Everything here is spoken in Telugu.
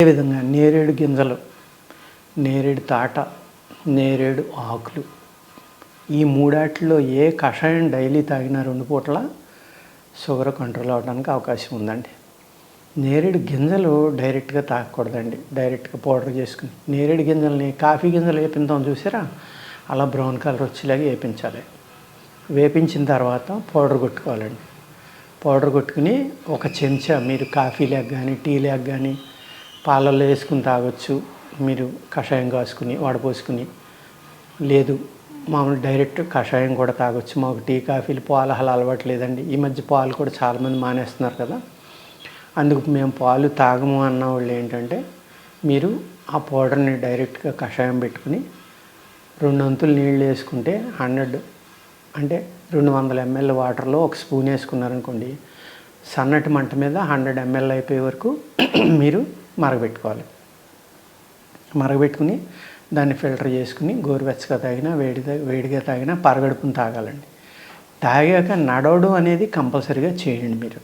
అదేవిధంగా నేరేడు గింజలు, నేరేడు తాట, నేరేడు ఆకులు, ఈ మూడాటిలో ఏ కషాయం డైలీ తాగినా 2 పూటల షుగర్ కంట్రోల్ అవ్వడానికి అవకాశం ఉందండి. నేరేడు గింజలు డైరెక్ట్గా తాగకూడదండి. డైరెక్ట్గా పౌడర్ చేసుకుని నేరేడు గింజల్ని కాఫీ గింజలు వేపిస్తాం చూసారా, అలా బ్రౌన్ కలర్ వచ్చేలాగా వేపించాలి. వేపించిన తర్వాత పౌడర్ కొట్టుకోవాలండి. పౌడర్ కొట్టుకుని ఒక చెంచా మీరు కాఫీ లేక కానీ టీ లేక కానీ పాలల్లో వేసుకుని తాగొచ్చు. మీరు కషాయం కాసుకుని వడపోసుకుని, లేదు మామూలు డైరెక్ట్ కషాయం కూడా తాగొచ్చు. మాకు టీ కాఫీలు పాలు అలా అలవాటు లేదండి. ఈ మధ్య పాలు కూడా చాలామంది మానేస్తున్నారు కదా, అందుకు మేము పాలు తాగము అన్న వాళ్ళు ఏంటంటే, మీరు ఆ పౌడర్ని డైరెక్ట్గా కషాయం పెట్టుకుని 2 అంతులు నీళ్ళు వేసుకుంటే 100 అంటే 200 ml వాటర్లో 1 స్పూన్ వేసుకున్నారనుకోండి, సన్నటి మంట మీద 100 ml అయిపోయే వరకు మీరు మరగబెట్టుకోవాలి. మరగబెట్టుకుని దాన్ని ఫిల్టర్ చేసుకుని గోరువెచ్చగా తాగినా వేడిగా తాగినా పరగడుపుని తాగాలండి. తాగాక నడవడం అనేది కంపల్సరీగా చేయండి మీరు.